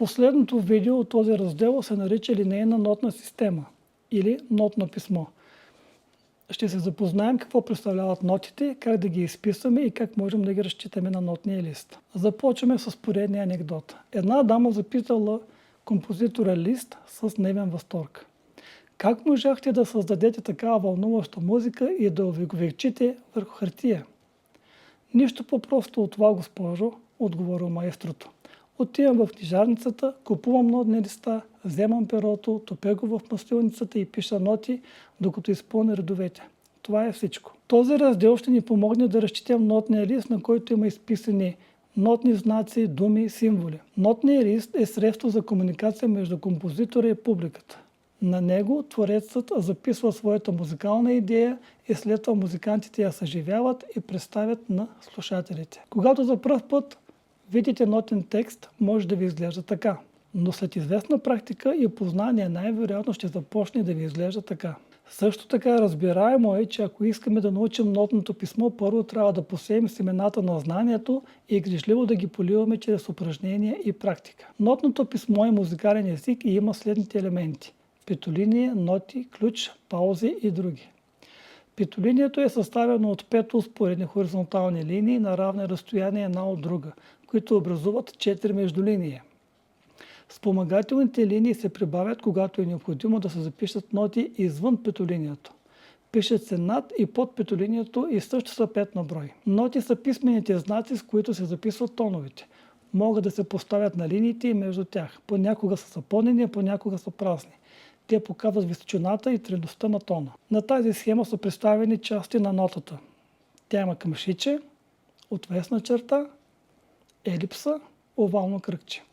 Последното видео от този раздел се нарича линейна нотна система или нотно писмо. Ще се запознаем какво представляват нотите, как да ги изписваме и как можем да ги разчитаме на нотния лист. Започваме с поредния анекдот. Една дама запитала композитора Лист с невен възторг: как можахте да създадете такава вълнуваща музика и да увековечите върху хартия? Нищо по-просто от това, госпожо, отговорил маестрото. Отивам в книжарницата, купувам нотни листа, вземам перото, топя го в мастилницата и пиша ноти, докато изпълня редовете. Това е всичко. Този раздел ще ни помогне да разчетем нотния лист, на който има изписани нотни знаци, думи, символи. Нотният лист е средство за комуникация между композитора и публиката. На него творецът записва своята музикална идея и след това музикантите я съживяват и представят на слушателите. Когато за пръв път видите нотен текст, може да ви изглежда така. Но след известна практика и познание най-вероятно ще започне да ви изглежда така. Също така разбираемо е, че ако искаме да научим нотното писмо, първо трябва да посеем семената на знанието и грижливо да ги поливаме чрез упражнения и практика. Нотното писмо е музикален език и има следните елементи: петолиния, ноти, ключ, паузи и други. Петолинието е съставено от 5 успоредни хоризонтални линии на равни разстояния една от друга, които образуват 4 междулинии. Спомагателните линии се прибавят, когато е необходимо да се запишат ноти извън петолинията. Пишат се над и под петолинията и също са 5 на брой. Ноти са писмените знаци, с които се записват тоновете. Могат да се поставят на линиите и между тях. Понякога са запълнени, понякога са празни. Те показват височината и трайността на тона. На тази схема са представени части на нотата. Тя има къмшиче, отвесна черта, елипса, овално кръгче.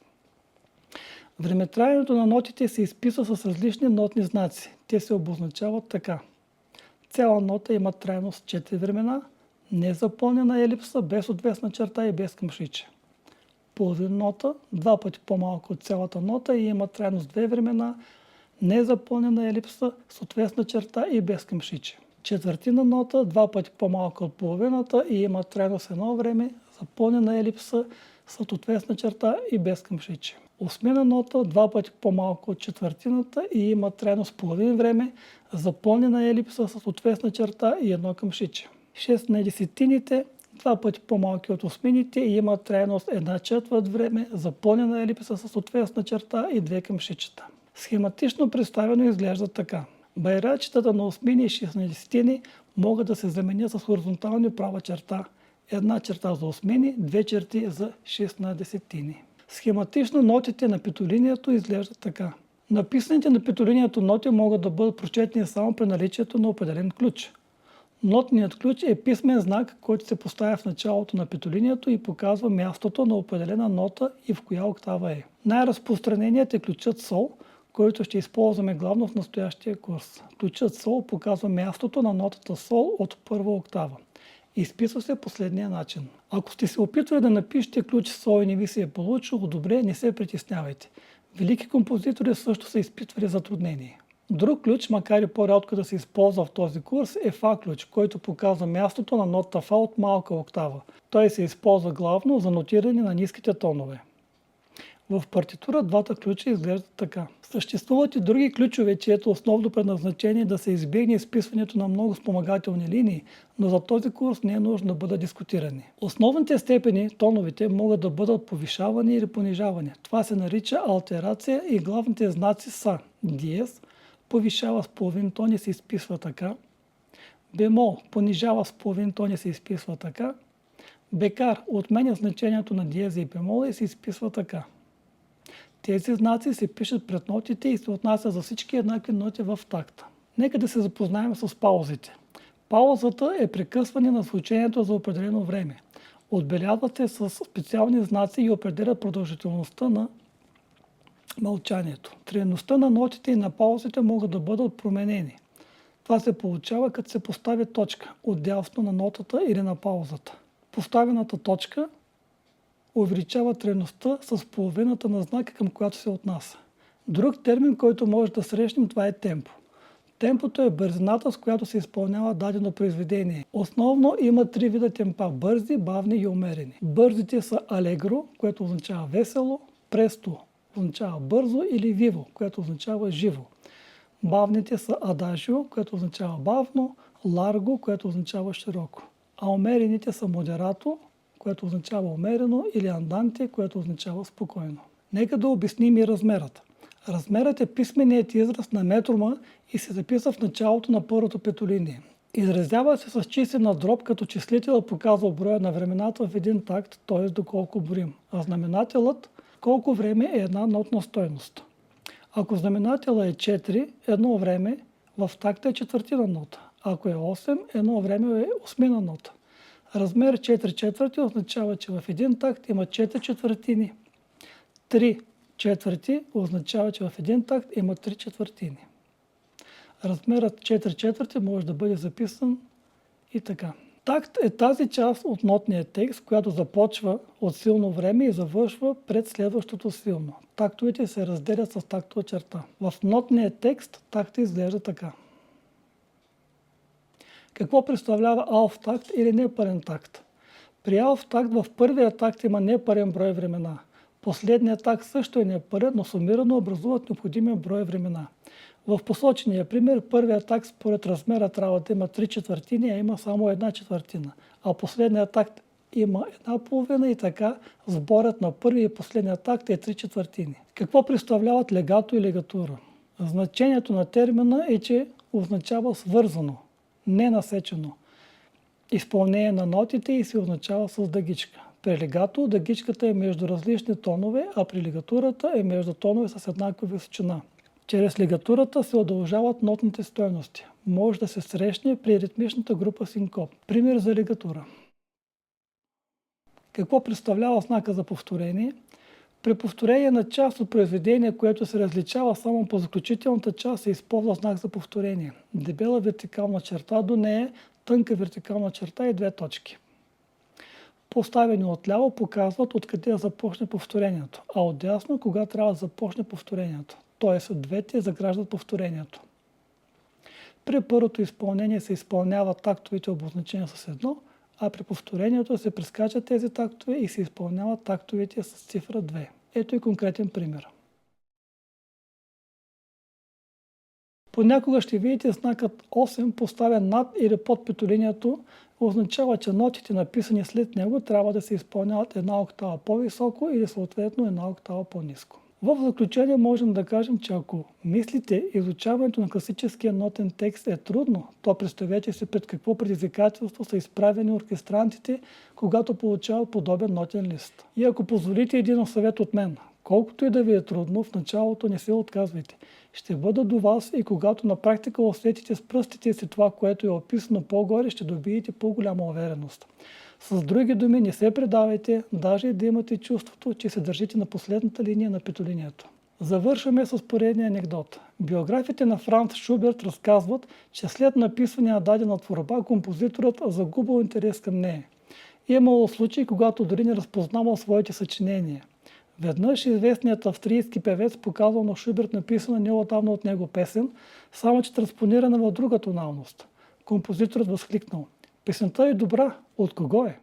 Времетраенето на нотите се изписва с различни нотни знаци. Те се обозначават така. Цяла нота има трайност 4 времена, незапълнена елипса, без отвесна черта и без къмшиче. Половин нота, 2 пъти по-малко от цялата нота и има трайност 2 времена, незапълнена елипса с отвесна черта и без къмшиче. Четвъртина нота, 2 пъти по-малко от половината и има трайност 1 време, запълнена елипса с отвесна черта и без къмшиче. Осмина нота, 2 пъти по-малко от четвъртината и има трайност половин време, запълнена елипса с отвесна черта и 1 къмшиче. 6 на десетините, 2 пъти по-малки от осмините и има трайност 1/4 време, запълнена елипса с отвесна черта и 2 къмшичета. Схематично представено изглежда така. Байрачетата на осмини и 6 на десетини могат да се заменят с хоризонтални права черта. 1 черта за осмини, 2 черти за 6 на десетини. Схематично нотите на петолинията изглеждат така. Написаните на петолинията ноти могат да бъдат прочетени само при наличието на определен ключ. Нотният ключ е писмен знак, който се поставя в началото на петолинията и показва мястото на определена нота и в коя октава е. Най-разпространеният е ключът Сол, който ще използваме главно в настоящия курс. Ключът Сол показва мястото на нотата Сол от първа октава. Изписва се последния начин. Ако сте се опитвали да напишете ключ Сол и не ви се е получило добре, не се притеснявайте. Велики композитори също са изпитвали затруднение. Друг ключ, макар и по-рядко да се използва в този курс, е Фа ключ, който показва мястото на нотата Фа от малка октава. Той се използва главно за нотиране на ниските тонове. В партитура двата ключа изглеждат така. Съществуват и други ключове, чието основно предназначение е да се избегне изписването на много спомагателни линии, но за този курс не е нужно да бъдат дискутирани. Основните степени, тоновете, могат да бъдат повишавани или понижавани. Това се нарича алтерация и главните знаци са: диез, повишава с половин тон и се изписва така; бемол, понижава с половин тон и се изписва така; бекар, отменя значението на диеза и бемола и се изписва така. Тези знаци се пишат пред нотите и се отнасят за всички еднакви ноти в такта. Нека да се запознаем с паузите. Паузата е прекъсване на звучението за определено време. Отбелязват се с специални знаци и определят продължителността на мълчанието. Трайността на нотите и на паузите могат да бъдат променени. Това се получава, като се постави точка отдясно на нотата или на паузата. Поставената точка увеличава трайността с половината на знака, към която се отнася. Друг термин, който може да срещнем, това е темпо. Темпото е бързината, с която се изпълнява дадено произведение. Основно има 3 вида темпа – бързи, бавни и умерени. Бързите са алегро, което означава весело, престо означава бързо, или виво, което означава живо. Бавните са адажио, което означава бавно, ларго, което означава широко. А умерените са модерато, което означава умерено, или анданте, което означава спокойно. Нека да обясним и размерът. Размерът е писменият израз на метрума и се записва в началото на първото петолиние. Изразява се с числена дроб, като числителът показва броя на времената в един такт, т.е. доколко броим, а знаменателът колко време е една нотна стойност. Ако знаменателът е 4, едно време в такта е четвъртина нота. Ако е 8, едно време е осмина нота. Размер 4 четвърти означава, че в един такт има 4 четвъртини. 3 четвърти означава, че в един такт има 3 четвъртини. Размерът 4 четвърти може да бъде записан и така. Такт е тази част от нотния текст, която започва от силно време и завършва пред следващото силно. Тактовете се разделят с тактова черта. В нотния текст такта изглежда така. Какво представлява алф такт или непарен такт? При алф такт в първия такт има непарен брой времена. Последният такт също е непарен, но сумирано образуват необходимия брой времена. В посочения пример, първият такт според размера трябва да има 3 четвъртини, а има само 1 четвъртина. А последният такт има 1/2 и така сборът на първия и последния такт е 3 четвъртини. Какво представляват легато и легатура? Значението на термина е, че означава свързано, не насечено изпълнение на нотите и се означава с дъгичка. При легато дъгичката е между различни тонове, а при легатурата е между тонове с еднаква височина. Чрез легатурата се удължават нотните стойности. Може да се срещне при ритмичната група синкоп. Пример за легатура. Какво представлява знака за повторение? При повторение на част от произведение, което се различава само по заключителната част, се използва знак за повторение. Дебела вертикална черта до нея, тънка вертикална черта и 2 точки. Поставени отляво показват откъде да започне повторението, а отдясно кога трябва да започне повторението. Т.е. двете заграждат повторението. При първото изпълнение се изпълняват тактовите обозначения с 1, а при повторението се прескачат тези тактове и се изпълняват тактовете с цифра 2. Ето и конкретен пример. Понякога ще видите знакът 8 поставен над или под петолинията, означава, че нотите, написани след него, трябва да се изпълняват една октава по-високо или съответно една октава по-ниско. В заключение можем да кажем, че ако мислите, изучаването на класическия нотен текст е трудно, то представете си пред какво предизвикателство са изправени оркестрантите, когато получават подобен нотен лист. И ако позволите един съвет от мен, колкото и да ви е трудно, в началото не се отказвайте. Ще бъда до вас и когато на практика усетите с пръстите си това, което е описано по-горе, ще добиете по-голяма увереност. С други думи, не се предавайте, даже и да имате чувството, че се държите на последната линия на петолинията. Завършваме с поредния анекдот. Биографите на Франц Шуберт разказват, че след написване на дадена творба, композиторът загубил интерес към нея. Имало случаи, когато дори не разпознавал своите съчинения. Веднъж известният австрийски певец показал на Шуберт написана неотдавна от него песен, само че транспонирана в друга тоналност. Композиторът възкликнал: "Песента е добра, от кого е?"